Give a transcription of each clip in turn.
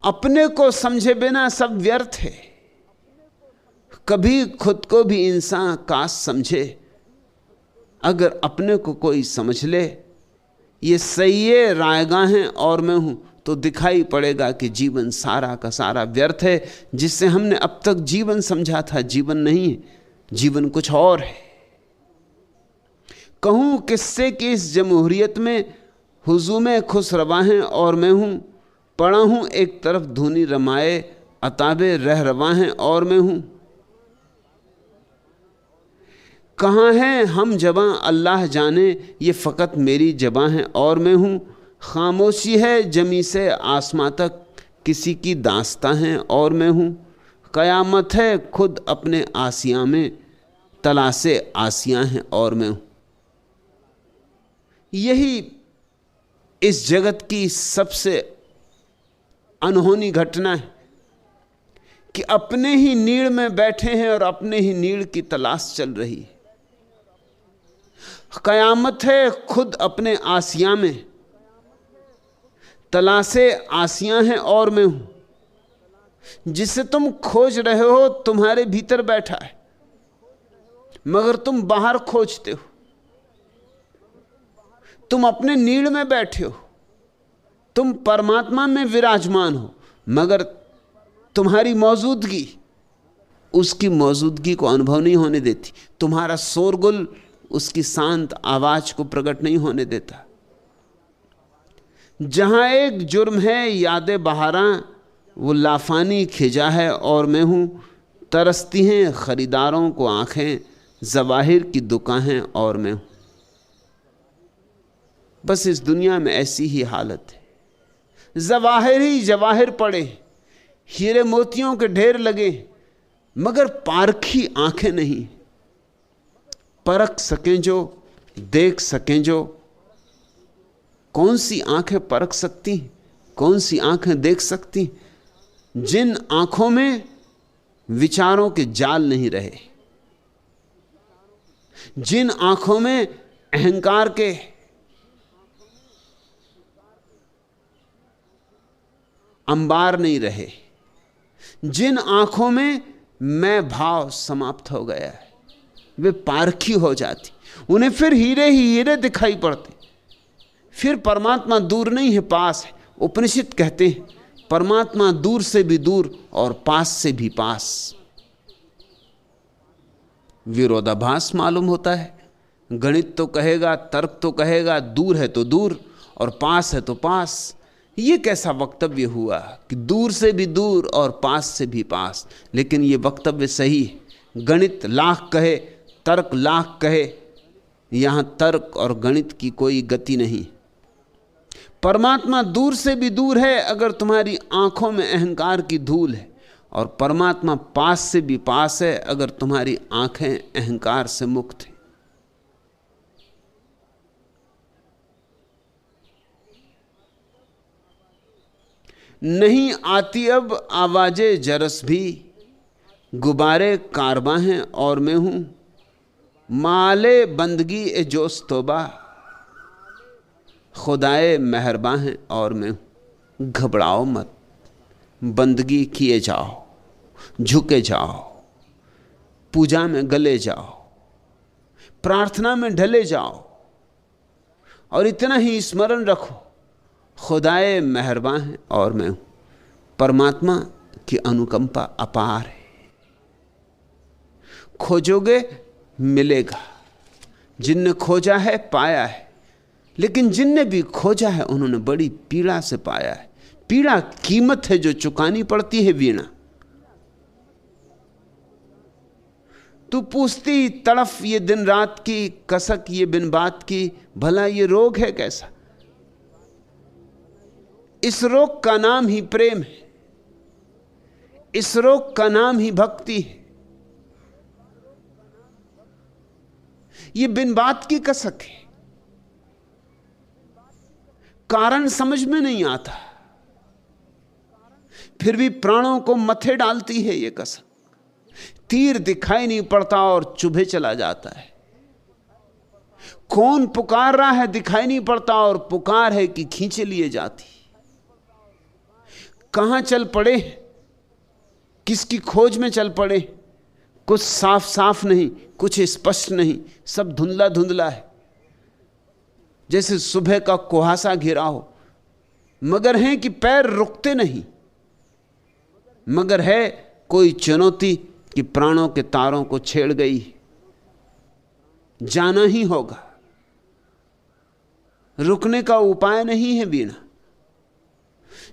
अपने को समझे बिना सब व्यर्थ है। कभी खुद को भी इंसान काश समझे, अगर अपने को कोई समझ ले। ये सही रायगाहें और मैं हूं, तो दिखाई पड़ेगा कि जीवन सारा का सारा व्यर्थ है। जिससे हमने अब तक जीवन समझा था, जीवन नहीं है, जीवन कुछ और है। कहूं किससे कि इस जमहूरियत में हुजूम खुश रवाहें और मैं हूं, पड़ा हूं एक तरफ धुनी रमाए, अताबे रह रवाहें और मैं हूं। कहाँ हैं हम जबां अल्लाह जाने, ये फ़कत मेरी जबां है और मैं हूँ। खामोशी है जमी से आसमां तक, किसी की दास्तां है और मैं हूँ। क़यामत है खुद अपने आसियां में, तलाशे आसियां हैं और मैं हूँ। यही इस जगत की सबसे अनहोनी घटना है कि अपने ही नीड़ में बैठे हैं और अपने ही नीड़ की तलाश चल रही है। क़यामत है खुद अपने आसिया में, तलाशे आसियां हैं और मैं हूं। जिसे तुम खोज रहे हो तुम्हारे भीतर बैठा है, मगर तुम बाहर खोजते हो। तुम अपने नीड़ में बैठे हो, तुम परमात्मा में विराजमान हो, मगर तुम्हारी मौजूदगी उसकी मौजूदगी को अनुभव नहीं होने देती। तुम्हारा शोरगुल उसकी शांत आवाज को प्रकट नहीं होने देता। जहां एक जुर्म है यादें बहारां, वो लाफानी खिजा है और मैं हूं। तरसती हैं खरीदारों को आंखें, ज़वाहिर की दुकानें और मैं हूं। बस इस दुनिया में ऐसी ही हालत है। ज़वाहिर ही जवाहिर पड़े, हीरे मोतियों के ढेर लगे, मगर पारखी आंखें नहीं। परख सकें जो, देख सकें जो। कौन सी आंखें परख सकती, कौन सी आंखें देख सकती? जिन आंखों में विचारों के जाल नहीं रहे, जिन आंखों में अहंकार के अंबार नहीं रहे, जिन आंखों में मैं भाव समाप्त हो गया है, वे पारखी हो जाती। उन्हें फिर हीरे ही हीरे दिखाई पड़ते। फिर परमात्मा दूर नहीं है, पास है। उपनिषद कहते हैं परमात्मा दूर से भी दूर और पास से भी पास। विरोधाभास मालूम होता है। गणित तो कहेगा, तर्क तो कहेगा दूर है तो दूर और पास है तो पास। ये कैसा वक्तव्य हुआ कि दूर से भी दूर और पास से भी पास? लेकिन ये वक्तव्य सही है। गणित लाख कहे, तर्क लाख कहे, यहां तर्क और गणित की कोई गति नहीं। परमात्मा दूर से भी दूर है अगर तुम्हारी आंखों में अहंकार की धूल है, और परमात्मा पास से भी पास है अगर तुम्हारी आंखें अहंकार से मुक्त हैं। नहीं आती अब आवाजे जरस भी, गुबारे कारवां हैं और मैं हूं। माले बंदगी ए जोश तोबा, खुदाए मेहरबान हैं और मैं हूं। घबराओ मत, बंदगी किए जाओ, झुके जाओ, पूजा में गले जाओ, प्रार्थना में ढले जाओ, और इतना ही स्मरण रखो, खुदाए मेहरबान है और मैं हूं। परमात्मा की अनुकंपा अपार है। खोजोगे मिलेगा। जिनने खोजा है पाया है, लेकिन जिनने भी खोजा है उन्होंने बड़ी पीड़ा से पाया है। पीड़ा कीमत है जो चुकानी पड़ती है। वीणा तू पूछती तड़फ ये दिन रात की, कसक ये बिन बात की, भला ये रोग है कैसा? इस रोग का नाम ही प्रेम है, इस रोग का नाम ही भक्ति है। ये बिन बात की कसक है, कारण समझ में नहीं आता, फिर भी प्राणों को मथे डालती है ये कसक। तीर दिखाई नहीं पड़ता और चुभे चला जाता है। कौन पुकार रहा है दिखाई नहीं पड़ता और पुकार है कि खींचे लिए जाती। कहां चल पड़े, किसकी खोज में चल पड़े, कुछ साफ साफ नहीं, कुछ स्पष्ट नहीं, सब धुंधला धुंधला है, जैसे सुबह का कुहासा घिरा हो। मगर है कि पैर रुकते नहीं, मगर है कोई चुनौती कि प्राणों के तारों को छेड़ गई, जाना ही होगा, रुकने का उपाय नहीं है वीणा।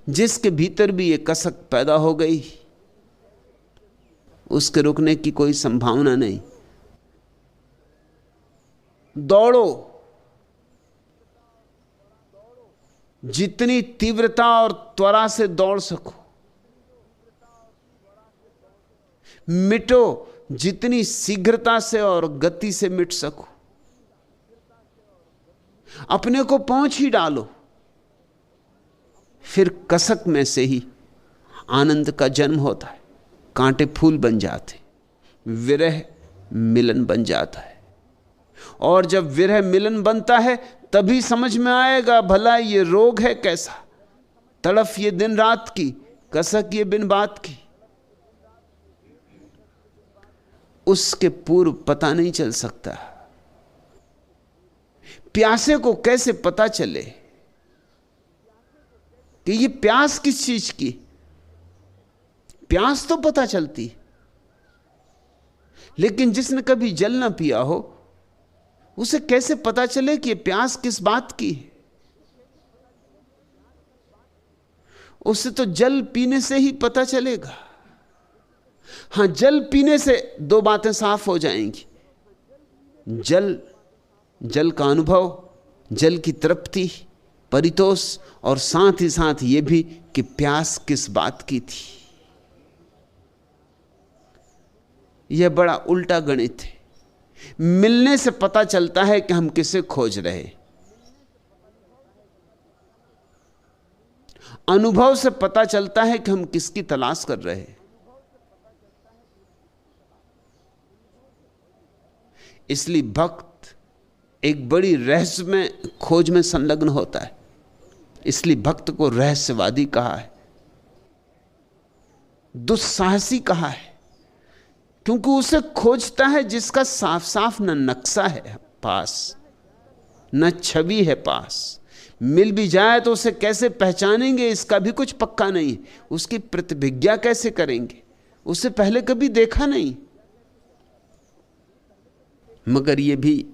जिसके भीतर भी ये कसक पैदा हो गई, उसके रुकने की कोई संभावना नहीं। दौड़ो, जितनी तीव्रता और त्वरा से दौड़ सको, मिटो जितनी शीघ्रता से और गति से मिट सको, अपने को पहुंच ही डालो, फिर कसक में से ही आनंद का जन्म होता है। कांटे फूल बन जाते, विरह मिलन बन जाता है। और जब विरह मिलन बनता है तभी समझ में आएगा भला ये रोग है कैसा, तड़फ ये दिन रात की, कसक ये बिन बात की। उसके पूर्व पता नहीं चल सकता। प्यासे को कैसे पता चले कि ये प्यास किस चीज की? प्यास तो पता चलती, लेकिन जिसने कभी जल ना पिया हो उसे कैसे पता चले कि ये प्यास किस बात की है? उसे तो जल पीने से ही पता चलेगा। हां, जल पीने से दो बातें साफ हो जाएंगी। जल का अनुभव, जल की तृप्ति, परितोष, और साथ ही साथ यह भी कि प्यास किस बात की थी। यह बड़ा उल्टा गणित है। मिलने से पता चलता है कि हम किसे खोज रहे, अनुभव से पता चलता है कि हम किसकी तलाश कर रहे हैं। इसलिए भक्त एक बड़ी रहस्यमय खोज में संलग्न होता है। इसलिए भक्त को रहस्यवादी कहा है, दुस्साहसी कहा है, क्योंकि उसे खोजता है जिसका साफ साफ न नक्शा है पास, न छवि है पास। मिल भी जाए तो उसे कैसे पहचानेंगे इसका भी कुछ पक्का नहीं। उसकी प्रतिभिज्ञा कैसे करेंगे, उसे पहले कभी देखा नहीं। मगर यह भी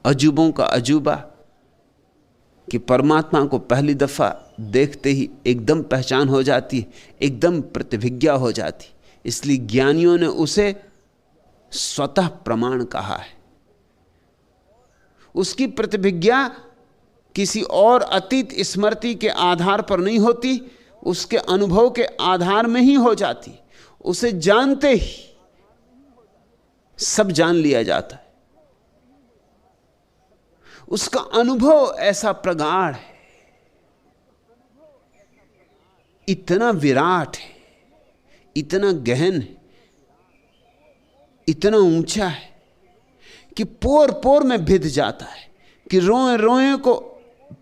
अजूबों का अजूबा कि परमात्मा को पहली दफा देखते ही एकदम पहचान हो जाती, एकदम प्रतिभिज्ञा हो जाती। इसलिए ज्ञानियों ने उसे स्वतः प्रमाण कहा है। उसकी प्रतिभिज्ञा किसी और अतीत स्मृति के आधार पर नहीं होती, उसके अनुभव के आधार में ही हो जाती। उसे जानते ही सब जान लिया जाता है। उसका अनुभव ऐसा प्रगाढ़ है, इतना विराट है, इतना गहन है, इतना ऊंचा है कि पोर पोर में भिद जाता है, कि रोए रोए को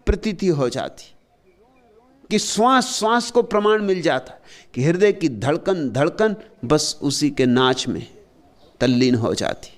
प्रतीति हो जाती, कि श्वास श्वास को प्रमाण मिल जाता है, कि हृदय की धड़कन धड़कन बस उसी के नाच में तल्लीन हो जाती।